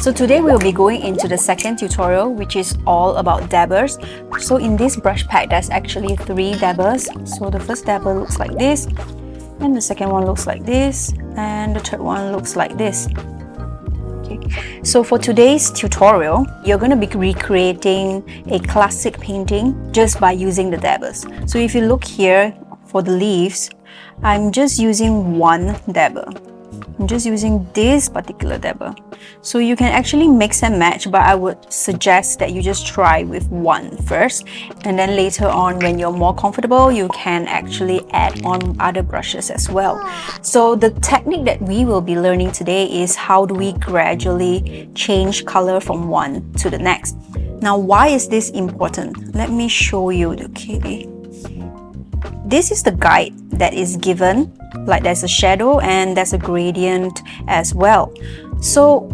So today we'll be going into the second tutorial, which is all about dabbers. So in this brush pack, there's actually 3 dabbers. So the first dabber looks like this, and the second one looks like this, and the third one looks like this. Okay. So for today's tutorial, you're going to be recreating a classic painting just by using the dabbers. So if you look here for the leaves, I'm just using one dabber. I'm just using this particular dabber. So you can actually mix and match, but I would suggest that you just try with one first, and then later on when you're more comfortable, you can actually add on other brushes as well. So the technique that we will be learning today is how do we gradually change color from one to the next. Now, why is this important? Let me show you. Okay, this is the guide that is given. Like there's a shadow and there's a gradient as well. So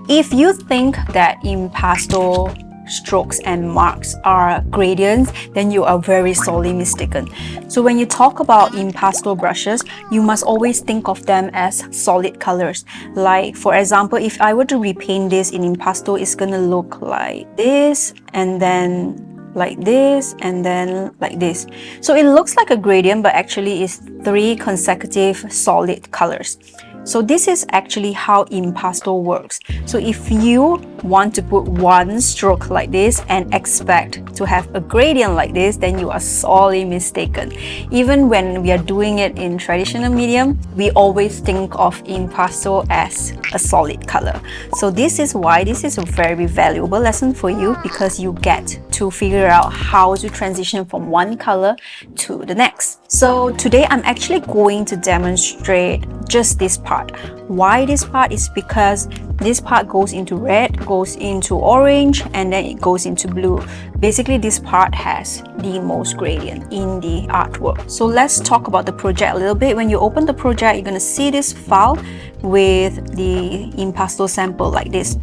if you think that impasto strokes and marks are gradients, then you are very sorely mistaken. So when you talk about impasto brushes, you must always think of them as solid colors. Like for example, if I were to repaint this in impasto, it's gonna look like this, and then like this, and then like this. So it looks like a gradient, but actually it's 3 consecutive solid colors. So this is actually how impasto works. So if you want to put one stroke like this and expect to have a gradient like this, then you are sorely mistaken. Even when we are doing it in traditional medium, we always think of impasto as a solid color. So this is why this is a very valuable lesson for you, because you get to figure out how to transition from one color to the next. So today I'm actually going to demonstrate just this part. Why this part is because this part goes into red, goes into orange, and then it goes into blue. Basically, this part has the most gradient in the artwork. So let's talk about the project a little bit. When you open the project, you're going to see this file with the impasto sample like this.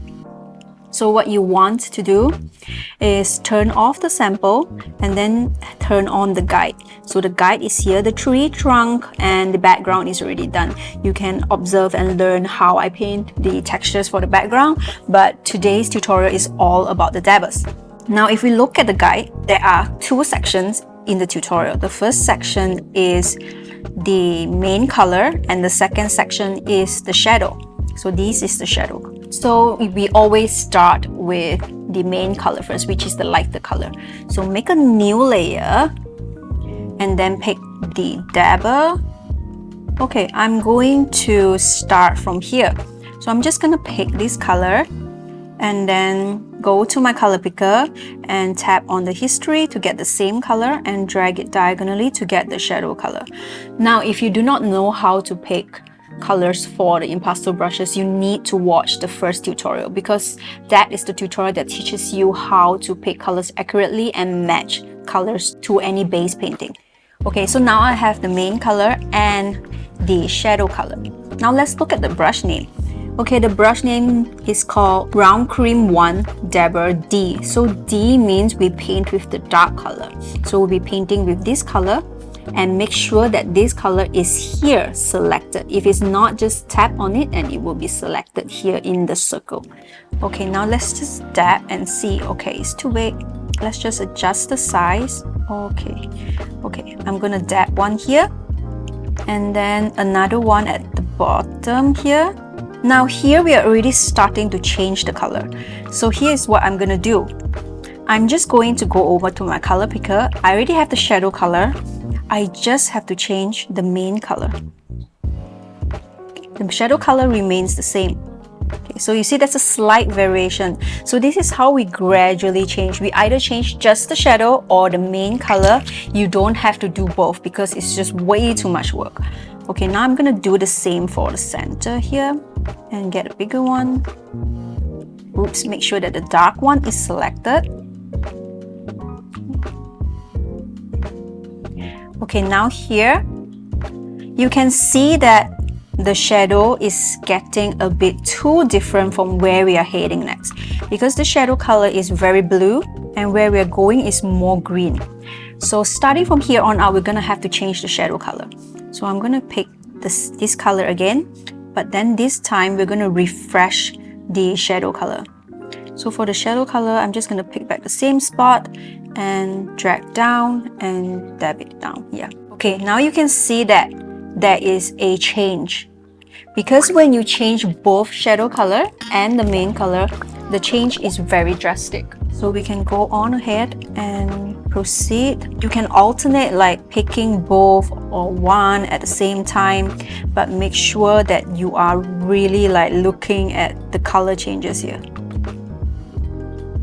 So what you want to do is turn off the sample and then turn on the guide. So the guide is here, the tree trunk and the background is already done. You can observe and learn how I paint the textures for the background, but today's tutorial is all about the dabbers. Now if we look at the guide, there are 2 sections in the tutorial. The first section is the main color and the second section is the shadow. So this is the shadow. So we always start with the main color first, which is the lighter color. So make a new layer and then pick the dabber. Okay, I'm going to start from here. So I'm just gonna pick this color and then go to my color picker and tap on the history to get the same color and drag it diagonally to get the shadow color. Now, if you do not know how to pick colors for the impasto brushes, you need to watch the first tutorial, because that is the tutorial that teaches you how to pick colors accurately and match colors to any base painting. Okay, so now I have the main color and the shadow color. Now let's look at the brush name. Okay, the brush name is called Brown Cream 1 Dabber D. So D means we paint with the dark color. So we'll be painting with this color, and make sure that this color is here selected. If it's not, just tap on it and it will be selected here in the circle. Okay, now let's just dab and see. Okay, it's too big. Let's just adjust the size. Okay, I'm gonna dab one here and then another one at the bottom here. Now here we are already starting to change the color. So here's what I'm gonna do. I'm just going to go over to my color picker. I already have the shadow color. I just have to change the main color. The shadow color remains the same. Okay, so you see that's a slight variation. So this is how we gradually change. We either change just the shadow or the main color. You don't have to do both because it's just way too much work. Okay, now I'm gonna do the same for the center here and get a bigger one. Oops, make sure that the dark one is selected. Okay, now here you can see that the shadow is getting a bit too different from where we are heading next, because the shadow color is very blue and where we are going is more green. So starting from here on out, we're gonna have to change the shadow color. So I'm gonna pick this color again, but then this time we're gonna refresh the shadow color. So for the shadow color, I'm just going to pick back the same spot and drag down and dab it down. Yeah. Okay, now you can see that there is a change. Because when you change both shadow color and the main color, the change is very drastic. So we can go on ahead and proceed. You can alternate like picking both or one at the same time, but make sure that you are really like looking at the color changes here.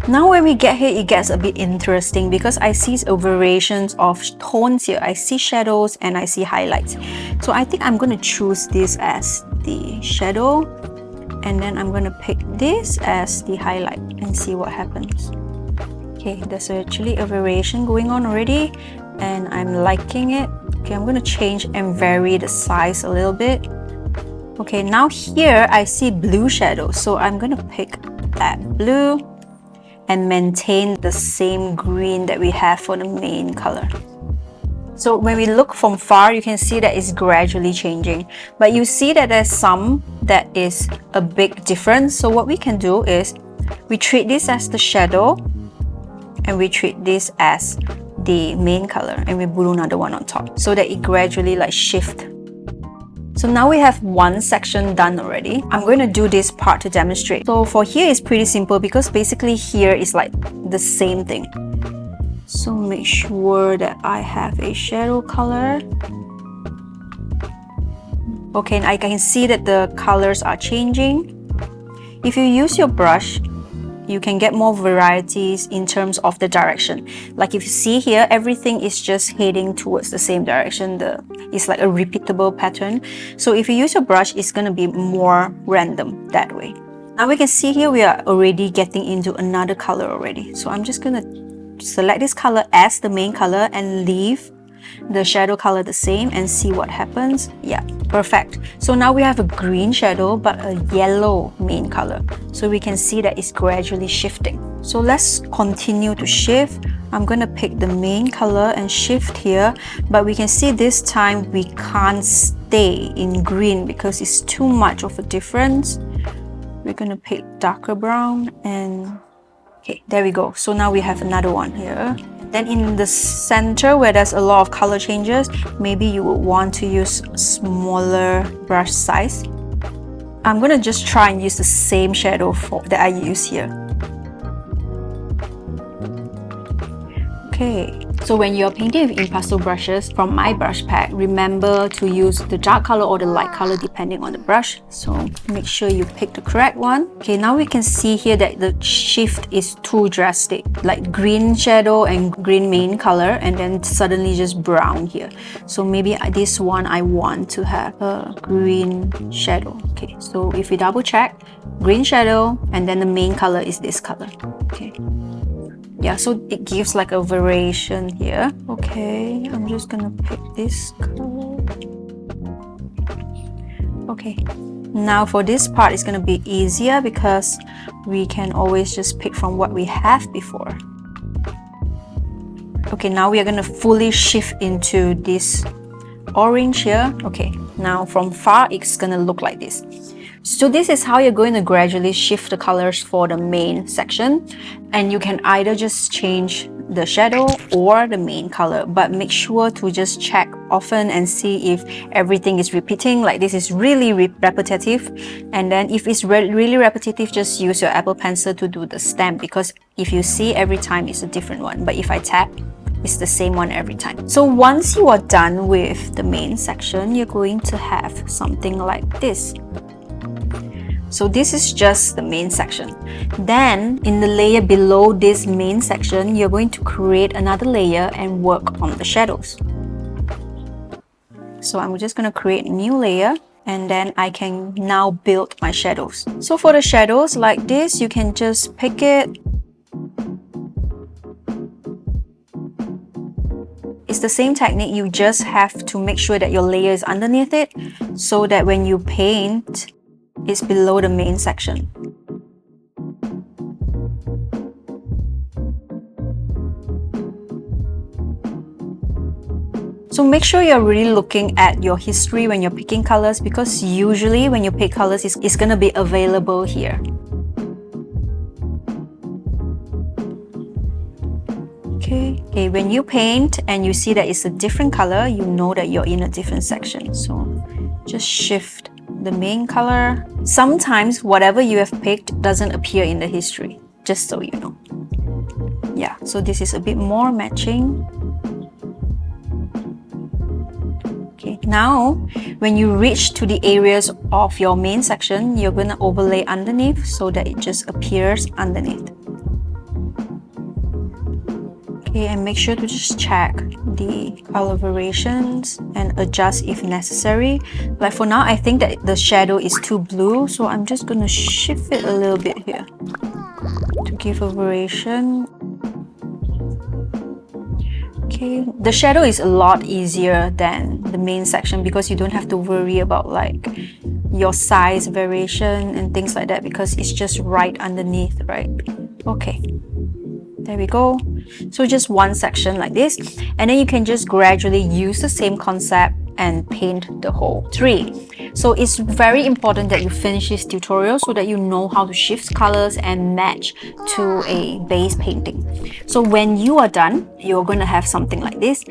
Now when we get here, it gets a bit interesting because I see variations of tones here. I see shadows and I see highlights. So I think I'm going to choose this as the shadow, and then I'm going to pick this as the highlight and see what happens. Okay, there's actually a variation going on already and I'm liking it. Okay, I'm going to change and vary the size a little bit. Okay, now here I see blue shadow, so I'm going to pick that blue and maintain the same green that we have for the main color. So when we look from far, you can see that it's gradually changing, but you see that there's some that is a big difference. So what we can do is we treat this as the shadow and we treat this as the main color, and we glue another one on top so that it gradually like shift. So now we have one section done already. I'm going to do this part to demonstrate. So for here, it's pretty simple because basically here is like the same thing. So make sure that I have a shadow color. Okay, and I can see that the colors are changing. If you use your brush, you can get more varieties in terms of the direction. Like if you see here, everything is just heading towards the same direction. It's like a repeatable pattern. So if you use your brush, it's going to be more random that way. Now we can see here we are already getting into another color already. So I'm just going to select this color as the main color and leave the shadow color the same and see what happens. Yeah, perfect. So now we have a green shadow but a yellow main color. So we can see that it's gradually shifting. So let's continue to shift. I'm going to pick the main color and shift here, but we can see this time we can't stay in green because it's too much of a difference. We're going to pick darker brown and okay, there we go. So now we have another one here. Then in the center where there's a lot of color changes, maybe you would want to use smaller brush size. I'm going to just try and use the same shadow that I use here. Okay, so when you're painting with impasto brushes from my brush pack, remember to use the dark color or the light color depending on the brush. So make sure you pick the correct one. Okay, now we can see here that the shift is too drastic, like green shadow and green main color, and then suddenly just brown here. So maybe this one I want to have a green shadow. Okay, so if we double check, green shadow, and then the main color is this color. Okay. Yeah, so it gives like a variation here. Okay, I'm just gonna pick this color. Okay, now for this part, it's gonna be easier because we can always just pick from what we have before. Okay, now we are gonna fully shift into this orange here. Okay, now from far, it's gonna look like this. So this is how you're going to gradually shift the colors for the main section, and you can either just change the shadow or the main color, but make sure to just check often and see if everything is repeating. Like this is really repetitive, and then if it's really repetitive, just use your Apple Pencil to do the stamp, because if you see every time it's a different one, but if I tap, it's the same one every time. So once you are done with the main section, you're going to have something like this. So this is just the main section. Then in the layer below this main section, you're going to create another layer and work on the shadows. So I'm just going to create a new layer, and then I can now build my shadows. So for the shadows like this, you can just pick it. It's the same technique, you just have to make sure that your layer is underneath it so that when you paint, it's below the main section. So make sure you're really looking at your history when you're picking colors, because usually when you pick colors, it's going to be available here. Okay, when you paint and you see that it's a different color, you know that you're in a different section. So just shift the main color. Sometimes whatever you have picked doesn't appear in the history, just so you know. Yeah, so this is a bit more matching. Okay, now when you reach to the areas of your main section, you're going to overlay underneath so that it just appears underneath. Okay, and make sure to just check the color variations and adjust if necessary. Like for now, I think that the shadow is too blue, so I'm just going to shift it a little bit here to give a variation. Okay, the shadow is a lot easier than the main section because you don't have to worry about like your size variation and things like that because it's just right underneath, right? Okay, there we go. So just one section like this, and then you can just gradually use the same concept and paint the whole tree. So it's very important that you finish this tutorial so that you know how to shift colors and match to a base painting. So when you are done, you're going to have something like this.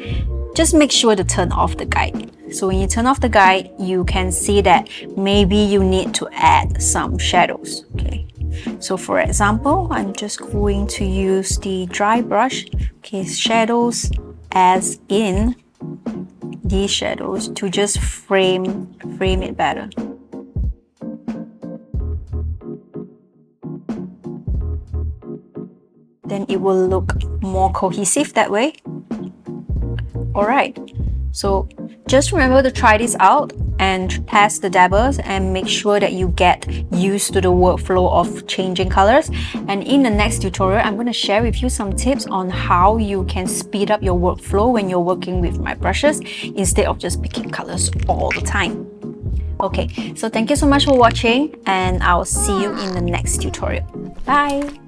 Just make sure to turn off the guide. So when you turn off the guide, you can see that maybe you need to add some shadows. Okay. So for example, I'm just going to use the dry brush. Okay, shadows as in these shadows to just frame it better. Then it will look more cohesive that way. Alright, so just remember to try this out and test the dabbers and make sure that you get used to the workflow of changing colors. And in the next tutorial, I'm going to share with you some tips on how you can speed up your workflow when you're working with my brushes instead of just picking colors all the time. Okay, so thank you so much for watching and I'll see you in the next tutorial. Bye!